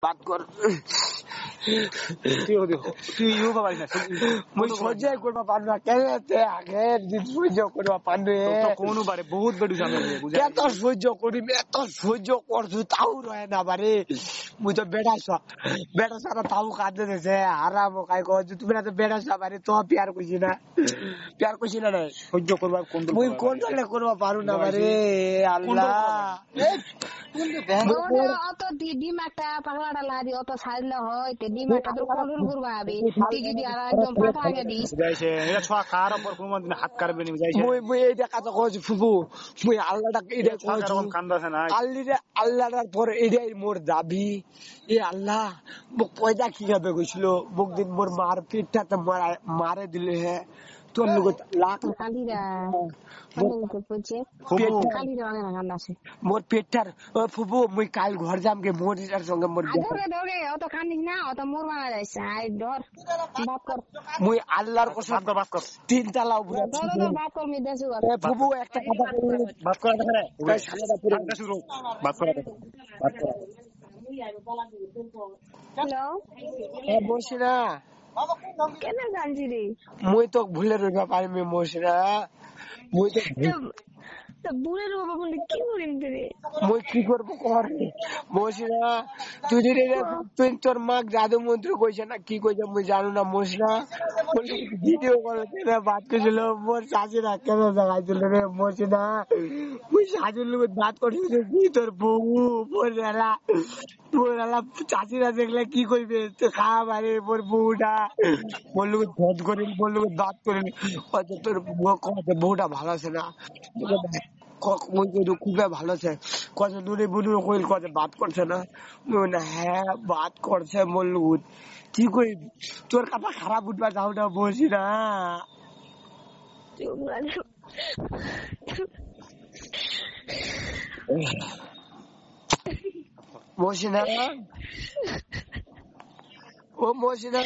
বাদ কর তুই ইউ বাবা না মুই সহ্য করবা পারু না কেন আগে দিন সহ্য করবা পারু তো কোন বারে বহুত বেডু সামনে বুঝা এত সহ্য করি এত সহ্য করছু তাও রয় না বারে মুই তো বেটা সারা তাও কাঁদে দিছে আরাম কাই কো তুমি না তো বেটা সাবারে তো প্যার কইছি না নাই সহ্য করবা কোন মুই কন্ট্রোল করবা পারু না বারে আল্লাহ অত ডিমাটা পাগলাটা লাগি অত সাইলে হয় ডিমাটা তো কন্ট্রোল করবা হবে তুই যদি আর একদম পাটা আগে দিস যাইছে এটা ছোয়া কার উপর কোন দিন হাত কারবে নি যাইছে মুই এইটা কথা কইছি ফুফু মুই আল্লাহটা এটা কইছি কান্দাছে না আল্লাহর পর এটাই মোর দাবি এ আল্লাহ মোক পয়দা কি হবে কইছিল মোক দিন মোর মার পিঠটাতে মারে দিলে হে তোর লোক লাখ কালিরা মোর পেটটার ফুফু মুই কাল ঘর যামগে মোর সঙ্গে মোর অত কান্দিস না অত মোর মারা যাইছে ডর বাপ কর মুই আল্লাহর কসম বাপ কর তিন তালা উপরে বাপ কর মি দেশু ফুফু একটা কথা বাপ কর দেখে তাই সালাদা পুরো শুরু বাপ কর হ্যালো বলছি না কেন কান্দি রে মুই তো ভুলে রইবা পারিমি মশরা মুই তো বুড়ের বাবা বলে কি করিম রে মুই কি করবো কর মশরা তুই যদি তুই তোর মাক জাদু মন্ত্র কইছে না কি কইছে মুই জানো না মশরা ভিডিও কল কেন বাত কইছিল মোর শাশুড়া কেন জাগাইছিল রে মশরা মুই শাশুর লোক বাত করছিল কি তোর বউ মোরেলা চাচিরা দেখলে কি কইবে তো খাওয়া বাড়ি মোর বউটা বললো ধদ করে বললো দাঁত করে তোর বউটা ভালো আছে না খুবই ভালো আছে কত দূরে বুড়ি কইল কত বাদ করছে না হ্যাঁ বাদ করছে বললো কি কই তোর কথা খারাপ উঠবা যাও না বলছি না মসিনা ও মসিনা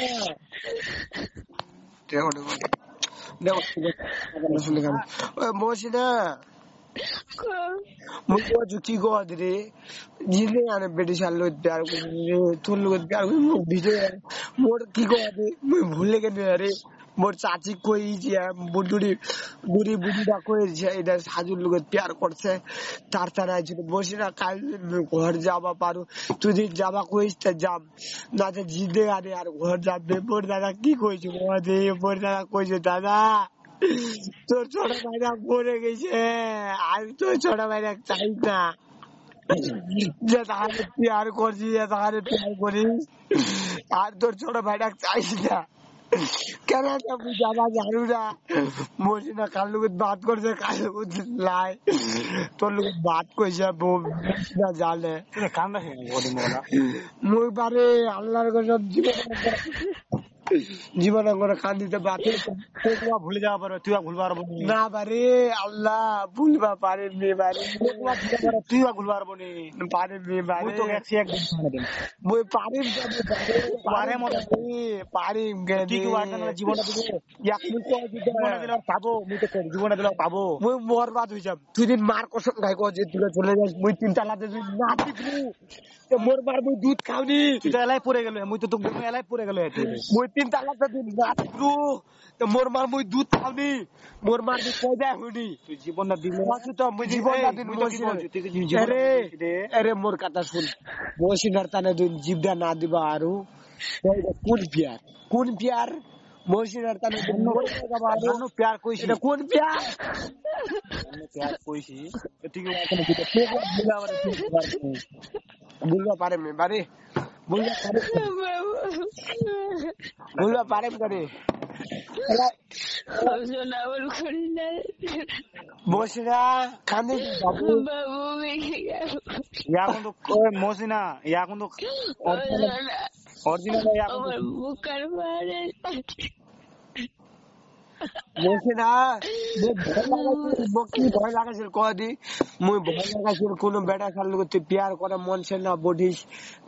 মসিনা কি গো রে জিলে আনে বেটি সারলো প্যার তোর লোক প্যার ভিজে মোর কি গো মুই ভুলে গেল রে মোর চাচি কইছে বুড়ি বুড়িটা কইছে এটা সাজুর লোক প্যার করছে তার তারা ছিল বসে না কাল ঘর যাবা পারো তুই যদি যাবা কইস তা যাম না তো জিদে আরে আর ঘর যাবে মোর দাদা কি কইছে মোর দাদা কইছে দাদা তোর ছোট ভাইরা পড়ে গেছে আর তোর ছোট ভাইরা চাই না যে তাহলে প্যার করছিস তাহলে প্যার করিস আর তোর ছোট ভাইরা চাইস না কেন তুমি যাবা জানু না বলছি না কার লোক বাদ করছে কার লোক লাই তোর লোক বাদ কইছে না জানে কান্দা মুই পারে আল্লাহর কসম জীবন করে কান্দিতে বাকি ভুলে যাওয়া পারো তুই ভুলবার পারবো না পারে আল্লাহ ভুলবা পারে মেয়ে বাড়ি তুই ভুলবার পারবো পারে মেয়ে বাড়ি তো গেছি একদিন মুই পারিম পারে মনে পারিম কি জীবনটা দিলে পাবো মুই তো জীবনটা দিলে পাবো মুই বরবাদ হয়ে যাব তুই দিন মার কসম খাই যে তুই চলে যাস মুই তিনটা লাতে না মোর মার মুই দুধ খাওনি তুই তো এলাই পড়ে গেল মুই তো তোকে এলাই পড়ে গেল মুই তিনটা লাতে দিন না মোর মার মুই দুধ খাওনি মোর মার দুধ কই যায় হুনি তুই জীবনটা দিলে তো মুই জীবনটা দিন আরে মোর কথা শুন মসিনার তানে দুই জিবদা না দিবা আরু কোন পিয়ার মসিনার তানে প্যার কইছি এটা কোন পিয়ার প্যার কইছি ঠিক বুঝবা পারে মে বারে বুঝবা পারে করে মসিনা কান্দে বাবু এখন তো মসিনা এখন তো অরিজিনাল মসিনা কি ভয় লাগাছিল কদি মুই ভয় লাগাছিল কোন বেটা খাল করতে প্যার করে মন সে না বডিস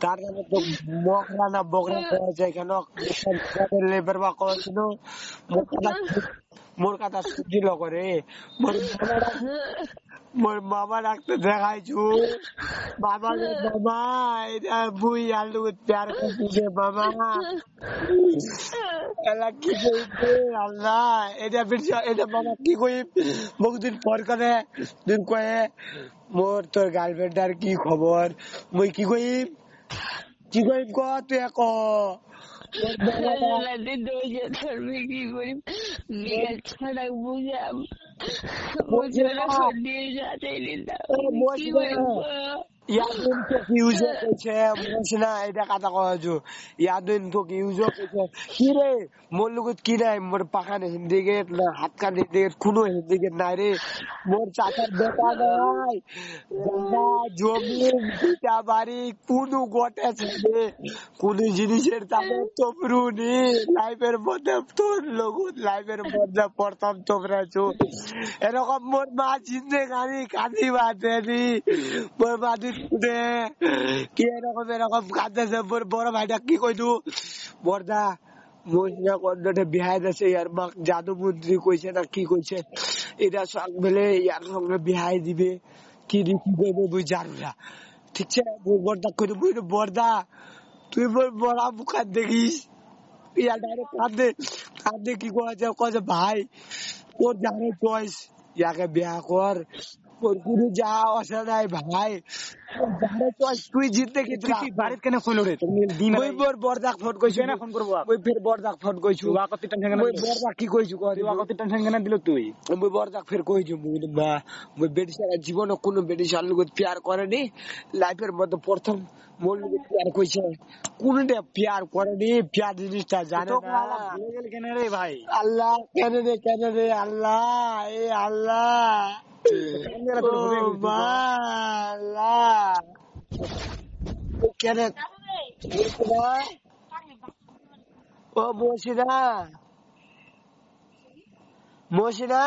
তার মানে তো মকরা না বকরা কয়েছে কেন লেবার বা কয়েছিল মোর কথা সুজিল করে মোর মামা ডাক্তার দেখাইছু বাবা রে বাবা এটা বুই আলু প্যার করছে বাবা এলা কি কইছে আল্লাহ এটা বিরছা এটা বাবা কি কই বহুদিন পর করে দিন কয়ে মোর তোর গার্লফ্রেন্ডার কি খবর মই কি কই ক তুই ক কি করি বিকাল ছটায় বুঝাম কি করি ইয়াদিন তো ইউজও কইছে মশনা এটা কথা কইছো ইয়াদিন তো ইউজও কইছে কি রে মোর লগত কি নাই মোর পাখানে হিন্দি গেট না হাত কানে গেট কোনো হিন্দি গেট নাই রে মোর চাচার বেটা নাই দাদা জমি পিতা বাড়ি কোনো গোটে ছেড়ে কোন জিনিসের দামে তোমরুনি লাইফের মধ্যে তোর লগত লাইফের মধ্যে প্রথম তোমরাছো এরকম মোর মা জিন্দেগানি কাঁদি বাদেনি মোর মা দে কি এরকম কাঁদতেছে মোর বড় ভাইটা কি কইতু বর্দা মহিলা কন্ডটে বিহাই দিয়েছে ইয়ার মা জাদু মন্ত্রী কইছে না কি কইছে এটা সব মিলে ইয়ার সঙ্গে বিহাই দিবে কি রীতি দেবে বুঝ জানো না ঠিক আছে বর্দা কইতু বুঝ বর্দা তুই মোর বড়া মুখা দেখিস ইয়া ডাইরেক্ট কাঁদে কি কয়েছে ভাই তোর জানে চয়েস ইয়াকে বিয়া কর তোর কোনো যা আসা নাই ভাই তুই জিততে কি বাড়িত কেন কইলো রে দিন ওই বরদাক ফোন কইছো না ফোন করবো ওই ফের বরদাক ফোন কইছো ওয়াকতি টেনশন কেন ওই বরদাক কি কইছো কই ওয়াকতি টেনশন কেন দিল তুই ওই বরদাক ফের কইছো বা ওই বেটি সারা জীবন কোনো বেটি সার লোক প্যার করেনি লাইফের মধ্যে প্রথম মোর লোক প্যার কইছে কোনটা প্যার করেনি প্যার জিনিসটা জানে না ভুলে গেল কেন রে ভাই আল্লাহ কেন রে আল্লাহ এ আল্লাহ ও মসিনা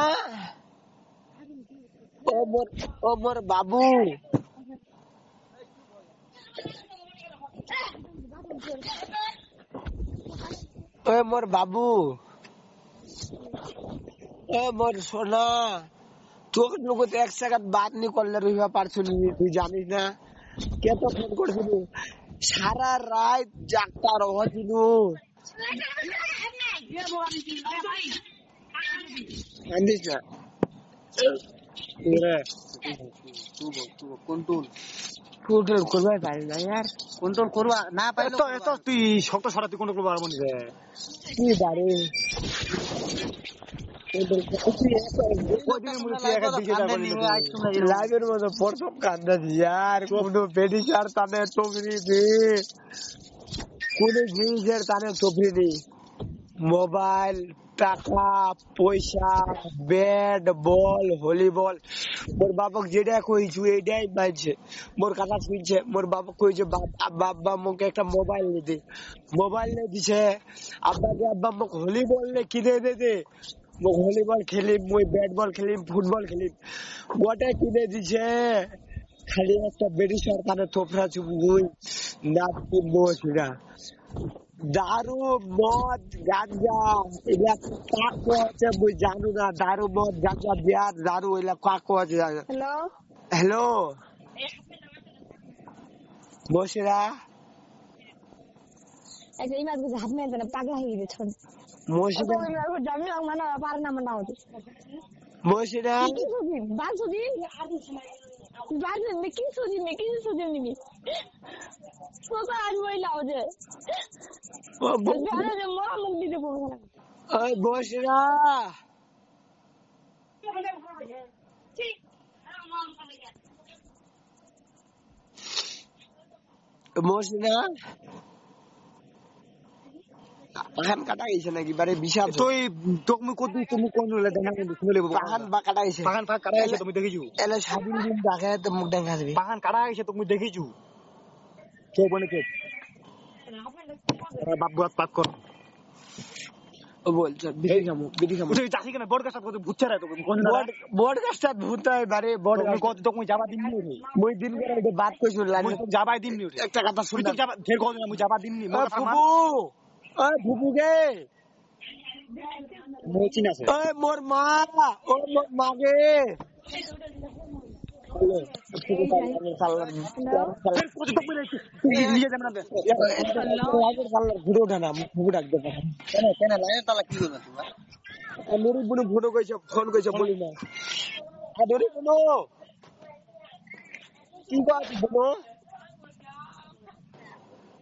ও মোর বাবু ও মোর বাবু ও মোর সোনা তোর লোক এক সেকেন্ড বাদ নি করলে রইবা পারছো নি তুই জানিস না কে তো ফোন করছিল সারা রাত জাগতা রহছিল জানিস না কন্ট্রোল করবে পারি না ইয়ার কন্ট্রোল করবা না পাইলে তো এত তুই শক্ত সারা তুই কন্ট্রোল করবা মনে রে কি বারে লাইভের মধ্যে প্রথম কান্দা ইয়ার কোন বেডি চার তাদের টপরি নেই কোন জিনিসের তাদের টপরি নেই মোবাইল টাকা পয়সা ব্যাট বল ভলিবল মোর বাবক যেটা কইছু এইটাই মানছে মোর কথা শুনছে মোর বাবক কইছে বাবা মোকে একটা মোবাইল নিতে মোবাইল নিয়ে দিছে আব্বাকে আব্বা মোক ভলিবল নে কিনে দে মোক ভলিবল খেলিম মই ব্যাট বল খেলিম ফুটবল খেলিম গোটা কিনে দিছে খালি একটা বেডি সরকারে থোপরা চুবুই না কিনবো সেটা দারু মদ গাঁজা এগুলা কাকো আছে মুই জানু না দারু মদ গাঁজা বিয়ার দারু এগুলা কাকো আছে হ্যালো বসেরা এই মাছ গুলো হাত মেরে পাগলা হয়ে গেছে ছোট মসিরা জমি মানে পার না মানে হচ্ছে মসিরা বাসুদি বাসুদি কি সুদি নিবি সোজা আজ বইলা যে মরা মুখ দিতে পড়বো না ওই বসেরা মসিরা পাখান কাটা গেছে নাকি বারে বিশাল তুই তুমি কত তুমি কোন লে দেখা শুনলে পাখান বা কাটা গেছে পাখান কাটা গেছে তুমি দেখিছো এলে সাদিন দিন দেখে তো মুখ দেখা দিবি পাখান কাটা গেছে তুমি দেখিছো কে বলে কে বাবু পাক কর ও বলছ বিড়ি খামু তুই চাষি কেন বড় গাছটা কত ভুচ্ছা রে তোকে কোন বড় গাছটা ভূতাই বারে বড় গাছ কত তুমি যাবা দিননি রে মই দিন করে এটা বাত কইছো লাইনে যাবাই দিননি রে একটা কথা শুন তুই যাবা ঢের কত আমি যাবা দিননি ফুবু ওই ফুবু গে মোচিন আছে ওই মোর মা ও মোর মা গে ঘুরে ওঠে না মুখ ডাকতে পারে কেন লাইনে তালা কি করবে তোমরা? নুরি বুনু ফোন কইছে বলি না নুরি বুনু কি কথা বুনু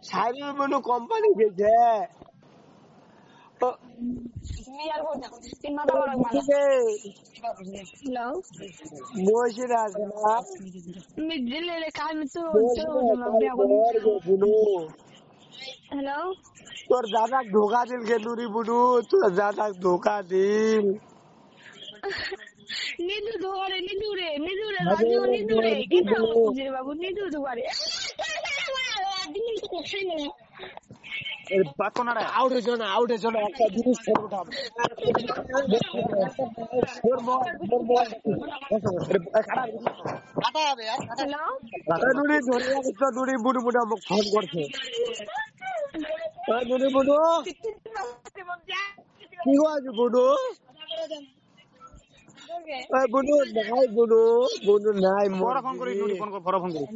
সাইরুল বুনু কোম্পানি গেছে Hello. বসে আছে না Midilele kalmi tu বুনু Hello. তোর দাদা ধোকা দিল কে নুরি বুনু তোর দাদা ধোকা দিল Nidu dore raju nidu re kita jere babu nidu dore Baat না রে আউটে জন্য একটা জিনিস ছেড়ে উঠাম কাটা হবে আর Hello. নুরি ধরে একটা নুরি বুনু বুনু আমাকে ফোন করছে নুরি বুনু কি হয়েছে বুনু বুনু নাই পরে ফোন করি নুরি ফোন কর পরে ফোন করি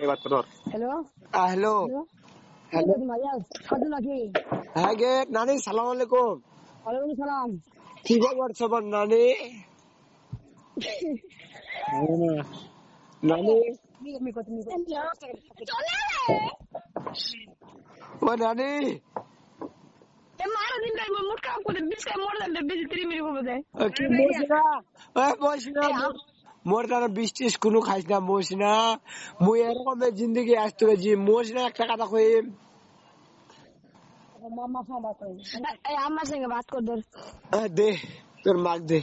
এই বাত কর Hello. Hello Hello. Sadu lagi. হ্যাঁ গে নানি সালাম আলাইকুম Waalaikumsalam. কি খবর সবার নানি নানি ও নানি Mara din kai mutka ko de bis kai more than the bis 3 minutes over there. কি বসিনা বসিনা মোর তার বৃষ্টিস কোনো খাইস না বসিনা মুই এরকম জিন্দগি আসতে গেছি মসিনা একটা কথা কই Amma संगे बात कर दो. দে তোর মাক দে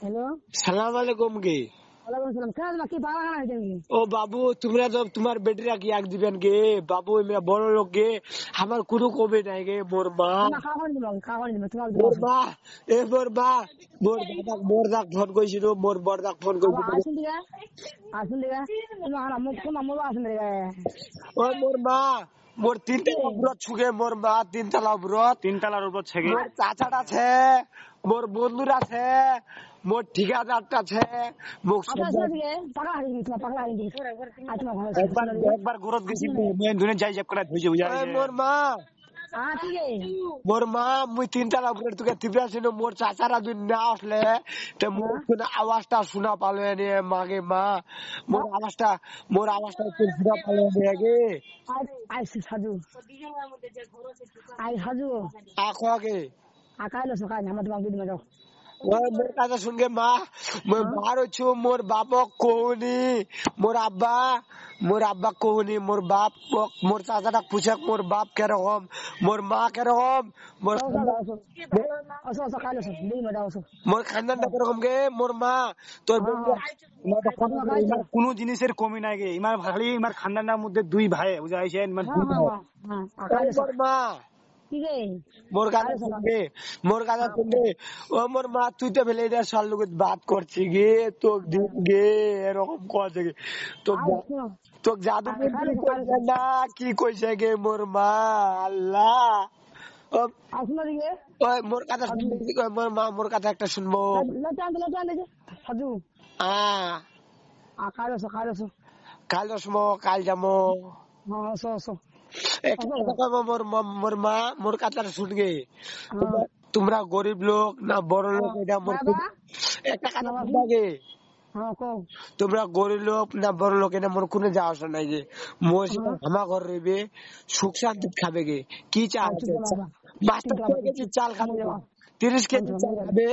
Hello. সালাম আলাইকুম গে Waalaikumsalam. Kana বাকি পাওয়া না দেনগে. ও বাবু তোমরা তো তোমার বেটিরা কি এক দিবেন গে বাবু এমরা বড় লোক গে আমার কোনো কমে নাই গে মোর মা না খাওয়ান দিবা তোমার মোর মা মোর মা মোর দাক ফোন কইছিল মোর বড়দাক ফোন কইছিল আসুন দিগা তোমার আমো আসুন দিগা ও মোর মা মোর তিনটা ব্রত ছুগে মোর মা তিনতলা ব্রত তিন তালার উপর ছেগে মোর চাচাটা আছে মোর বন্ধুরা আছে মোর ঠিকাদারটা আছে মুখ একবার ঘরত গেছি মেন ধুনে যাই যাব করে ধুইছে বুঝা মোর মা মোর মা মুই তিনতলা উপরে তোকে টিপে আসিল মোর চাচারা দুই না আসলে তো মোর কোনো আওয়াজটা শোনা পালো নে মাগে মা মোর আওয়াজটা একটু শোনা পালো নে গে আখো আগে আকাইলো সকাল আমার তোমাকে দিদি যাও মোর কথা শুনগে মা মই বার হচ্ছু মোর বাপক কৌনি মোর আব্বা কৌনি মোর বাপ মোর চাচাটা পুছক মোর বাপ কেরকম মোর মা কেরকম মোর খানদানটা কেরকম গে মোর মা তোর কোন জিনিসের কমি নাই গে ইমার খালি ইমার খানদানের মধ্যে দুই ভাই বুঝা আইছে ইমার মোর মা মোর কথা শুনবে ও মোর মা তুই তো ফেলে এটা সার লোক বাদ করছি গে তোক দিন গে এরকম কথা গে তোক জাদু না কি কইছে গে মোর মা আল্লাহ মোর কথা শুনবে মোর মা মোর কথা একটা শুনবো কাল রসমো কাল যাবো মোর মা মোর কথাটা শুনগে তোমরা গরিব লোক না বড় লোক এটা মোর একটা কথা শুনবে তোমরা গরিব লোক না বড় লোক এটা মোর কোনো যাওয়া আসা নাই গে মোর আমার ঘর রইবে সুখ শান্তি খাবে গে কি চা 5 কেজি চাল খাবে 30 কেজি চাল খাবে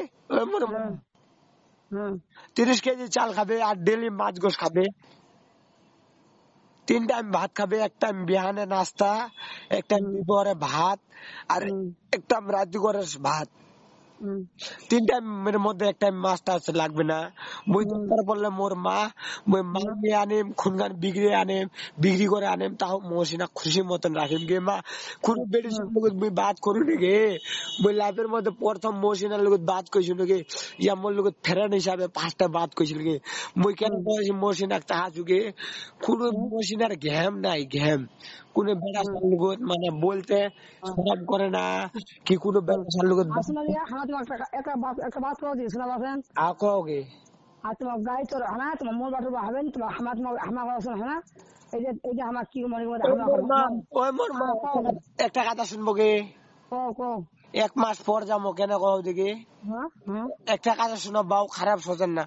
30 কেজি চাল খাবে আর ডেলি মাছ গোস খাবে 3 টাইম ভাত খাবে এক টাইম বিহানে নাস্তা এক টাইম দুপুরে ভাত আর এক টাইম রাত করে ভাত 3 টাইমের মধ্যে এক টাইম মাছ টাছ লাগবে না মুই দরকার পড়লে মোর মা মুই মাল নিয়ে আনিম খুনগান বিক্রি করে আনিম তাও মসিনা খুশি মতন রাখিম গে মা কোন বেটি লোক মুই বাত করু গে মুই লাইফের মধ্যে প্রথম মসিনার লোক বাত কইছিল গে ইয়া মোর লোক ফেরান হিসাবে 5টা বাত কইছিল গে মুই কেন মসিনা তাহা যুগে কোন মসিনার ঘ্যাম নাই ঘ্যাম কোন বেটা লোক মানে বলতে শরম করে না কি কোন বেটা লোক একটা বাত করে দিয়েছিল আঁকোগে আর তোমার গাড়ি তোর হানা তোমার মোর বাটর হবেন তোমার হামা করা হানা এই যে আমার কি মনে করে ওই হামা মোর মা, করা ওই মোর মা, একটা কথা শুনবো গে? কো কো 1 মাস পর যাবো কেন কহ দিকে? হ্যাঁ হ্যাঁ একটা কথা শুনো বাউ, খারাপ সোচেন না।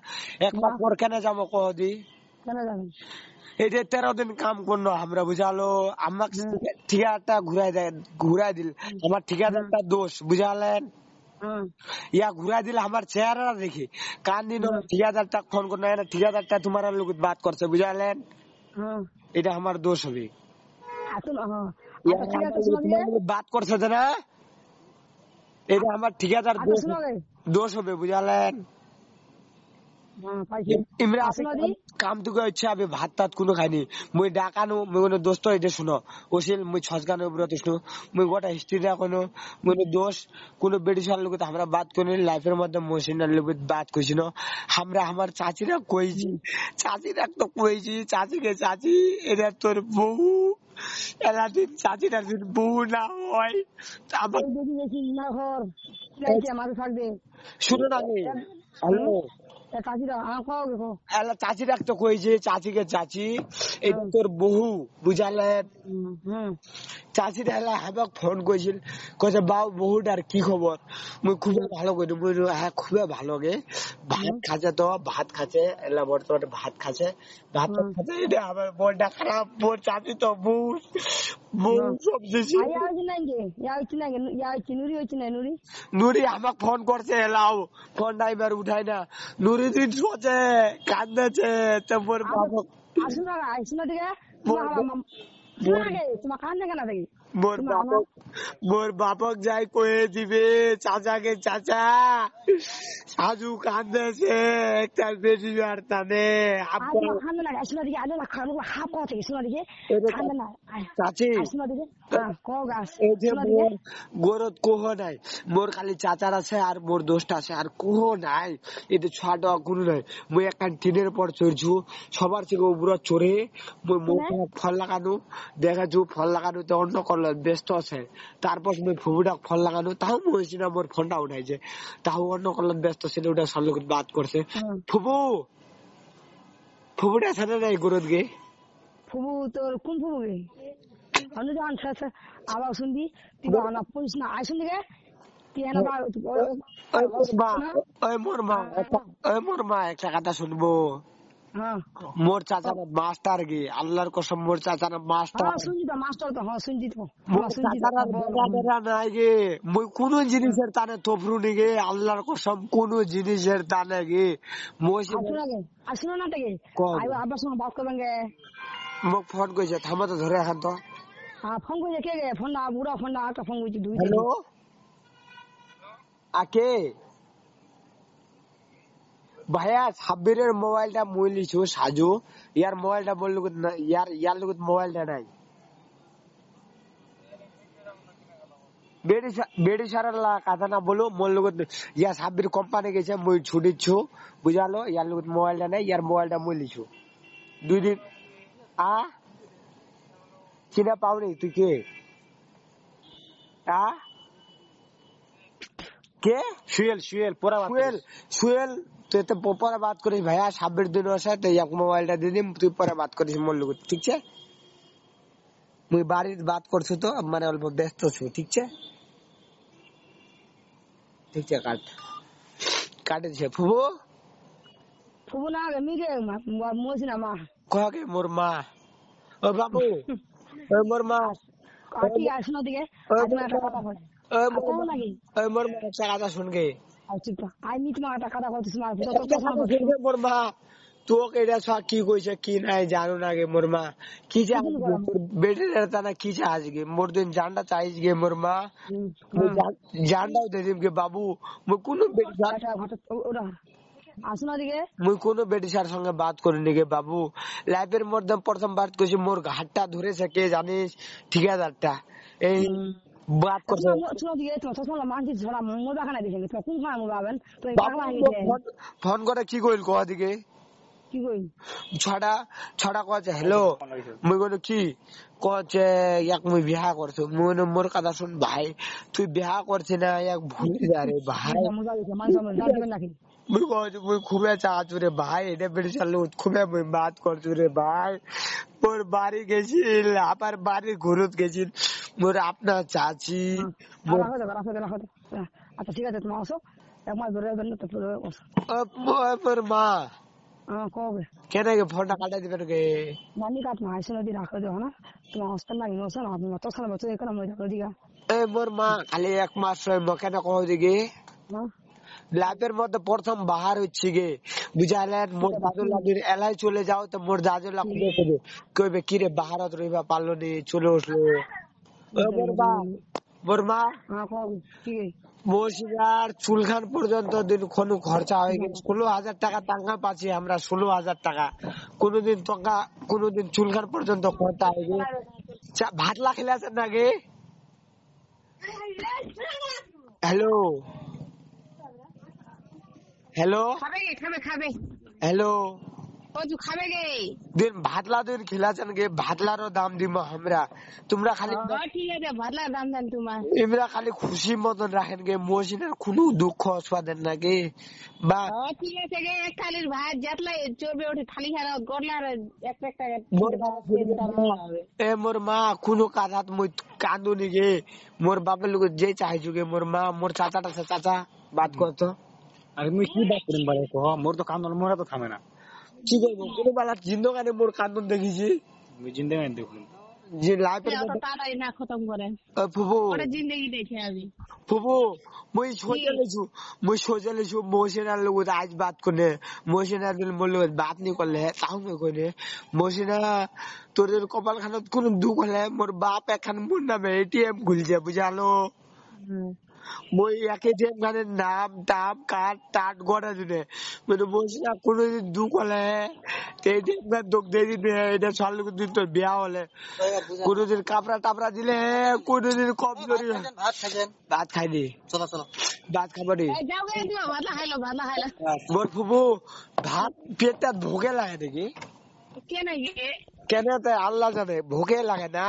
1 মাস পর কেন যাবো কহ দি? কেন যাবেন? এই যে 13 দিন কাম করলো আমরা, বুঝালো আমাকে ঠিকাদারটা ঘুরাই দিল। আমার ঠিকাদারটা দোষ, বুঝালেন? হ্যাঁ ইয়া ঘুরাই দিলে আমার চেহারা দেখি কান দিন ঠিকাদারটা ফোন করলো, ঠিকাদারটা তোমার লোক বাদ করছে, বুঝালেন? হ্যাঁ এটা আমার দোষ হবে। হ্যাঁ ইয়া আচ্ছা ঠিক আছে আমার শোনো দিকে তোমার লোক বাদ করছে যে না, এটা আমার ঠিকাদার আচ্ছা শোনো গে দোষ হবে, বুঝালেন? হ্যাঁ পাইছি ইমরা শোনো দি কাম তো ইচ্ছা আমি ভাত টাত কোনো খাইনি। মুই ডাকানো মুই কোনো দোস্ত এটা শুনো ওসিল মুই ছসগানো উপরে শুনো মুই গোটা হিস্ট্রি রাখনো মুই দোষ কোনো বেডিশার লোক আমরা বাদ করি লাইফের মধ্যে মসিনার লোক বাদ কইছি না। আমরা আমার চাচিরা কইছি, চাচিরা তো কইছি চাচিকে চাচি এটা তোর বউ, এলা দিন চাচিরা দিন বউ না হয় আমার এই দেখি দেখি না ঘর যাইছে আমার থাকবে শুনো না আমি হ্যালো কাজিরা কও গো এলা চাচি রাখতো কইছে চাচিকে চাচি এটা তোর বহু, বুঝালেন? হুম চাচির হেলা হাবাক ফোন করেছিল, কইছে বাউ বহুটার কি খবর? মুই খুবই ভালো করি, মুই হ্যাঁ খুবই ভালো গে। ভাত খাচ্ছে তো ভাত খাচ্ছে, এলা বর্তমানে ভাত খাচ্ছে, ভাত খাচ্ছে। এটা আমার বোনটা খারাপ, বোন চাচি তো বউ বউ সবজি আয়া হইছে না গে ইয়া হইছে নুরি হইছে না নুরি নুরি আমাক ফোন করছে, এলাও ফোনটা এবার উঠাই না। নুরি দিন সোচে কান্দেছে তো মোর বাবা আসুনা দিকে তোমার কান্দে কেন দেখি মোর বাপক যাই কয়ে দিবে চাচাকে চাচা সাজু কান্দেছে একটা বেশি আর টানে কান্দে না আসুনা দিকে আজ না খাবো হাফ কথা থেকে শোনা দিকে কান্দে না চাচি আসুনা দিকে কও গাছ এই যে মোর গরত কোহ নাই, মোর খালি চাচার আছে আর মোর দোস্ত আছে আর কোহ নাই। এটা ছটা কোনো নাই। মুই একটা টিনের পর চড়ছু, সবার থেকে উপরে চড়ে মুই মুখ ফল লাগানো দেখাছু, ফল লাগানো তো অন্য করল ব্যস্ত আছে। তারপর মুই ফুবুটা ফল লাগানো তাও মুইছি না, মোর ফোনটা উঠাইছে তাও অন্য করল ব্যস্ত ছিল, ওটা সব লোক বাদ করছে। ফুবু ফুবুটা আছে না নাই গরত গে? ফুবু তোর কোন ফুবু গে অনুদান আছে আবার শুনবি তুই না পুলিশ না আই শুনবি গে তুই না ওই মোর মা একটা কথা শুনবো। হ্যাঁ মোর চাচার মাস্টার গে, আল্লাহর কসম মোর চাচার মাস্টার। শুনছি তো মাস্টার তো হ্যাঁ শুনছি তো মোর চাচার বেড়া নাই গে, মই কোনো জিনিসের টানে তফরুনি গে, আল্লাহর কসম কোনো জিনিসের টানে গে। মই আসুন না থেকে আবার সময় বাদ করবেন গে মোক ফোন কইছে, থামো তো ধরে এখন তো। হ্যাঁ ফোন করেছে কে গে? ফোন না বুড়া ফোন না একটা ফোন করেছি দুই হ্যালো আকে ভাইয়া সাব্বিরের মোবাইলটা মুই লিছু সাজু, ইয়ার মোবাইলটা বললো না, ইয়ার লোক মোবাইলটা নাই। বেড়ি সারার কথা না বলো, মোর লোক ইয়া সাব্বির কোম্পানি গেছে মুই ছুটিছু, বুঝালো ইয়ার লোক মোবাইলটা নাই, ইয়ার মোবাইলটা মুই লিছু 2 দিন। চিনা পাওনি তুই কে? কে? সুয়েল তুই তো পরে বাত করিস ভাইয়া, 26 দিন আছে তো এক মোবাইলটা দিয়ে দিম, তুই পরে বাত করিস মোর লোক, ঠিক আছে? মুই বাড়ির বাত করছো তো মানে অল্প ব্যস্ত ছু, ঠিক আছে? ঠিক আছে কাটে দিছে। ফুবু না মিরে মসি না মা ককে মোর মা, ও বাবু ও মোর মা ঠিক আছে শোনো দিকে একটা কথা বলে নাকি মোর মা একটা কথা শুনগে আমি তোমার একটা কথা বলতেছি মোর মা তোকে এটা কি কইছে কি নাই জানো না গে মোর মা, কি চা বেটের তা না কি চা আজকে মোর দিন জানটা চাইছ গে মোর মা, জানটাও দে দিম গে বাবু। মুই কোনো আসুনা দিকে মুই কোনো বেটিসার সঙ্গে বাত করিনি গে বাবু। লাইফের মধ্যে প্রথম বাত করছি, মোর ঘাটটা ধরেছে কে জানিস? ঠিকাদারটা এই বাত করছে। ফোন করে কি কইল কোয়া দিকে ছড়া কছে হ্যালো, মুই বলি কি কছে এক মুই বিহা করছো। মুই মোর কথা শুন ভাই, তুই বিহা করছি না এক ভুলে যা রে ভাই, মুই কইছি মুই খুবে চাচু রে ভাই এটা বেড়ে চালু খুবে মুই বাত করছু রে ভাই মোর বাড়ি গেছি আবার বাড়ি ঘুরত গেছি মোর আপনার চাচি আচ্ছা ঠিক আছে তুমি আসো এক মাস ধরে যাবেন তো মোর মা কবে কেন গে ফোনটা কাটাই দিবেন গে নানি কাট না আইসো নদী রাখো দেও না তোমার হস্তেল লাগে নসো না আপনি মত সালা বছর এখন মই রাখো দিগা এ মোর মা খালি এক মাস কেন কহ দিগে না লাইফের মধ্যে প্রথম বাহার হচ্ছে গে বুঝালেন মোর দাদু লাদির এলাই চলে যাও তো মোর দাদু লাগ কইবে কিরে বাহারত রইবা পারলো নি চলে আসলো মোর মা কি মসিনার চুলখান পর্যন্ত দিন কোনো খরচা হয়ে গেছে 16,000 টাকা টাকা পাচ্ছি আমরা 16,000 টাকা কোনোদিন চুলখান পর্যন্ত খরচা হয়ে গেছে ভাতলা খেলে আছেন না গে হ্যালো হ্যালো খাবে হ্যালো কচু খাবে গে দিন ভাতলা দিন খেলাছেন গে ভাতলারও দাম দিব আমরা তোমরা খালি ঠিক আছে ভাতলার দাম দেন তোমার এমরা খালি খুশি মতন রাখেন গে মসিনের কোনো দুঃখ অস্বাদের না গে বা ঠিক আছে গে এক থালির ভাত যেতলাই চর্বে ওঠে থালি খানা গড়লার একটা এ মোর মা কোনো কাজাত মই কান্দুনি গে মোর বাপের লোক যে চাইছু গে মোর মা মোর চাচাটা চাচা বাত করতো আরে মুই কি বাত করিম বারে কহ মোর তো কান্দন মোরা তো থামে না কি করবো কোনো বেলা জিন্দগানে মোর কান্দন দেখিছি মুই জিন্দেগানি দেখুন যে লাইফের তাড়াতাড়ি না খতম করেন ফুবু ওটা জিন্দগি দেখে আমি ফুবু মই সোজা লেছু মহসিনার লোক আজ বাত করে মহসিনার দিন মোর লোক বাত নি করলে তাও মই কইলে মহসিনা তোদের কপাল খানত কোন দুঃখ হলে মোর বাপ এখন মোর নামে এটিএম খুলছে বুঝালো মই এটিএম খানের নাম টাম কার্ড টাট গড়া দিনে মানে মহসিনা কোনদিন দুঃখ হলে এটিএম কার্ড দোক দিয়ে দিনে এটা সাল লোক দিন তোর বিয়া হলে কোনদিন কাপড়া টাপড়া দিলে কোনদিন কমজোরি ভাত খাইনি ভাত খাবানি মোর ফুবু ভাত পেটটা ভোগে লাগে নাকি কেন আল্লাহ জানে ভোগে লাগে না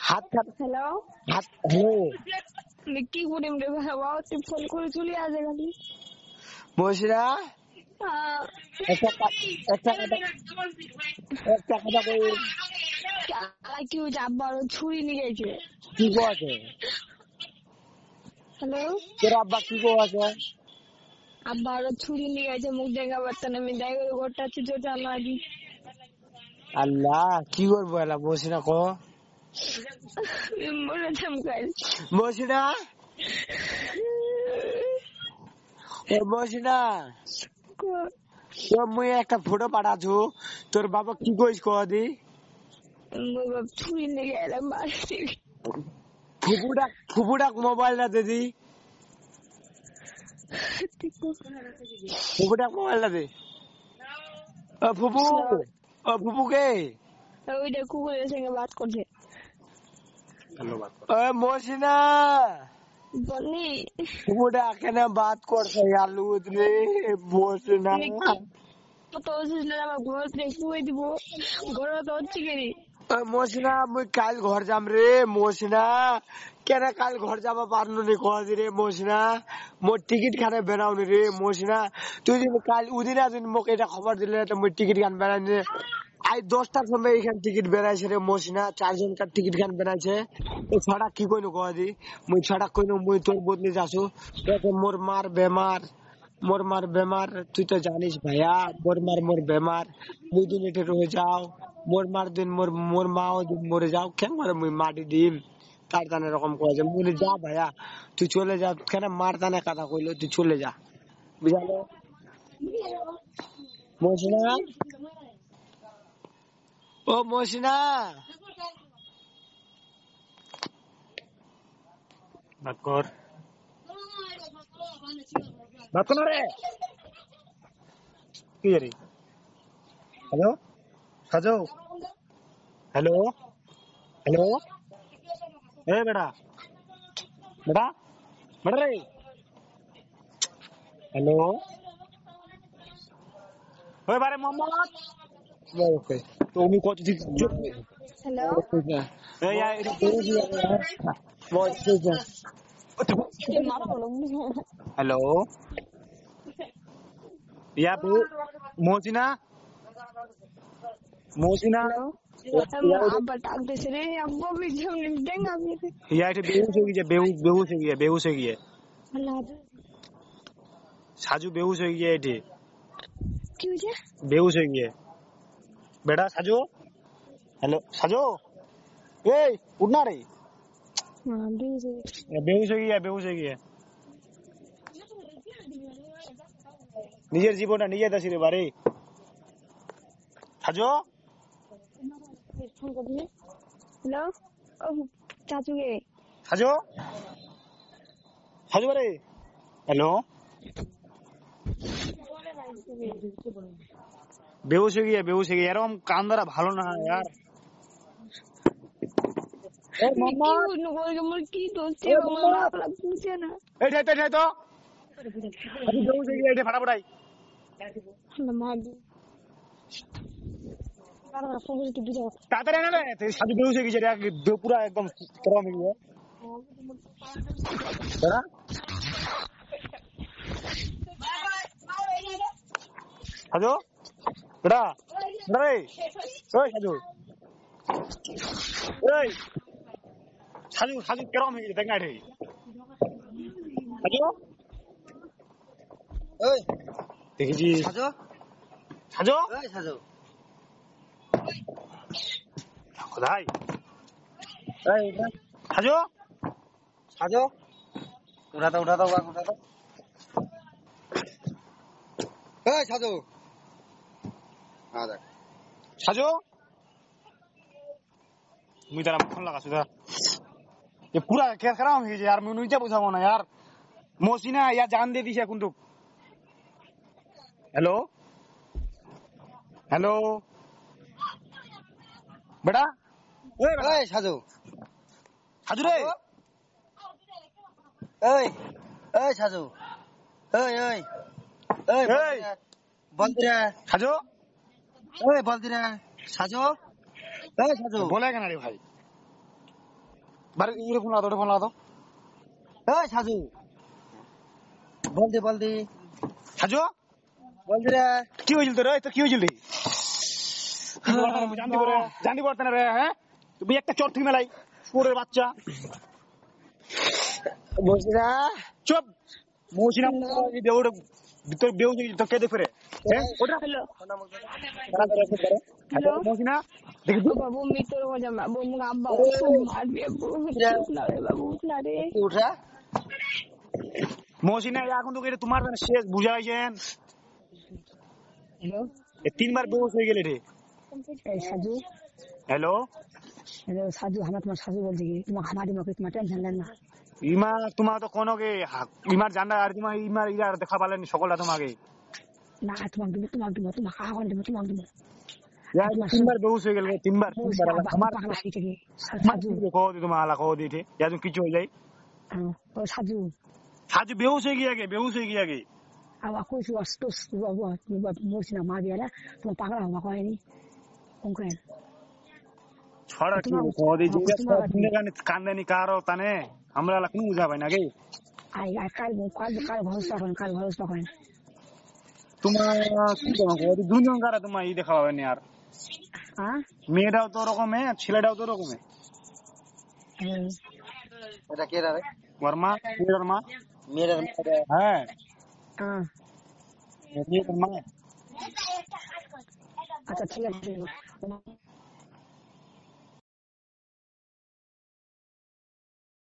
হাত খাত হ্যালো হাত হ্যালো কি করিম রে বাবা তুই ফোন করে চলে আসে খালি মহিষরা একটা কথা কই কি হয়েছে আব্বা ছুরি নিয়ে গেছে কি গো আছে হ্যালো তোর আব্বা কি গো আছে আব্বা ছুরি নিয়ে গেছে মুখ দেখা পারতাম আমি যাই করে ঘরটা চুচো চালা দি আল্লাহ কি করবো এলা মহিষরা কো মরে চমকাই মহিষরা এ মহিষরা মুই একটা ফটো পাঠাছু তোর বাবা কি কইস কদি ছুরি নিয়ে গেলাম বাড়ি ফুপুডাক মোবাইলটা দিদি ফুপুডাক মোবাইলটা দে ফুপু কে ওইটা কুকুরের সঙ্গে বাত করছে মসিনা বলনি ফুপুডা কেন বাত করছে আলু রে মসিনা তো আমার ঘর শুয়ে দিব ঘর তো হচ্ছে কেনি মসিনা মুই কাল ঘর যাম রে মসিনা কেন কাল ঘর যাবা পারনু নি কদি রে মসিনা মোর টিকিট খানে বেনাওনি রে মসিনা তুই যদি কাল উদিন আদিন মোক এটা খবর দিলে তো মুই টিকিট খান বেড়াইনি আই 10টার সময় এখান টিকিট বেড়াইছে রে মসিনা 4 জনকার টিকিট খান বেড়াইছে তো ছড়া কি কইনু কদি মুই ছড়া কইনু মুই তোর বদলি যাসু দেখো মোর মার বেমার তুই তো জানিস ভাইয়া মোর বেমার মুই দিন এটে রয়ে যাও মোর মার দিন মোর মাও দিন মরে যাও কেন মারে মুই মাটি দিম তার টানে এরকম কয়েছে মুই যা ভাইয়া তুই চলে যা কেন মার টানে কথা কইলো তুই চলে যা বুঝালো মসিনা ও মসিনা বাত কর রে কি রে হ্যালো খাজো হ্যালো এ বেটা রে হ্যালো ওই বারে মোহাম্মদ ওকে তো উনি কত ঠিক হ্যালো এই हेलो या मोहसिना मोहसिना अब्बा टाक दे रे अब्बा भी जम देंगे आप या এটা বেহুশ হয়ে গিয়ে বেহুশ হয়ে গিয়ে সাজু বেহুশ হয়ে গিয়ে এটি কি হইছে বেহুশ হয়ে গিয়ে বেটা সাজু हेलो সাজু এই উঠ না রে বেহুশ হয়ে গিয়ে নিজের জীবনটা নিজে দাসি রে বাড়ি সাজু हेलो चाचू के সাজু সাজু বাড়ি हेलो বেহুশ হয়ে গিয়ে এরকম কান দ্বারা ভালো না यार কি দোষে আপনারা বুঝে না এইটা তো আমি বেহুশ হয়ে গিয়ে এটা ফাটাফাটাই তাড়াতাড়ি না রে সাজু বেহুশ হয়ে গেছে রে পুরা একদম গরম হয়ে গিয়ে সাজু বেটা রে ওই সাজু এই সাজু কেরম হয়ে গেছে দেখ না রে সাজু ওই দেখেছি সাজু সাজু ওই সাজু কোথায় এই সাজু সাজু উঠা দাও এই সাজু দেখ সাজু मुझे तेरा फोन लगा सुधा ये पूरा क्या खराब है यार मैं नीचे पूछा ना यार मोसिना या जान दे दी है कुंतु हेलो हेलो बेटा ওই সাজু साजू रे এই সাজু এই বলতি রে साजू বলতি রে সাজু সাজু बोले क्या ना रे भाई बार ये फोन लगा दो সাজু বলতি साजू বলতি রে কি হইছিল তোর তো কি হইছিল রে জানতে পারতে না রে হ্যাঁ তুমি একটা চট থেকে মেলাই সুরের বাচ্চা বসিরা চুপ মোশিনা বেউড় ভিতর বেউ তো কে দেখে রে হ্যাঁ ওটা हेलो হ্যালো মোশিনা দেখি তো बाबू मित्र हो जा बाबू मुगा अब्बा मार दिया बाबू ना रे উঠা মোশিনা এখন তো এটা তোমার মানে শেষ বুঝাইছেন हेलो এই তিনবার বেউস হয়ে গেলে রে साजू हेलो हेलो साजू हम तुम्हारा साजू बोल देगी तुम हमारी मौके तुम टेंशन लेना ইমা তোমার তো কোনকে ইমার জানা আর তোমার ইমার ইরা দেখা পালেনি সকলটা তোমাকে ना तुम खाओ তিনবার বেউস হয়ে গেল তিনবার আমার पागल है कि সাজু কো দি তোমার আলা কো দিতে যা তুমি কিছু হয়ে যায় ओ साजू সাজু বেউস হয়ে গিয়ে আগে अब आपको जो अस्टोस वो मोरसिना मार दिया ना तुम पागल हो कोई नहीं उनको ছড়া কি কো দি যে তুমি গানে কান্দানি কারো তানে আমরা আলা কোন বুঝা পাই না গে आई काल भरोसा करें তোমার কি কো দি দুজন কারা তোমার ই দেখা পাবে না আর हां মেয়েটাও তো রকমে ছেলেটাও তো রকমে এটা কে রে वर्मा वर्मा মেয়ের হ্যাঁ हां ये वर्मा अच्छा ठीक है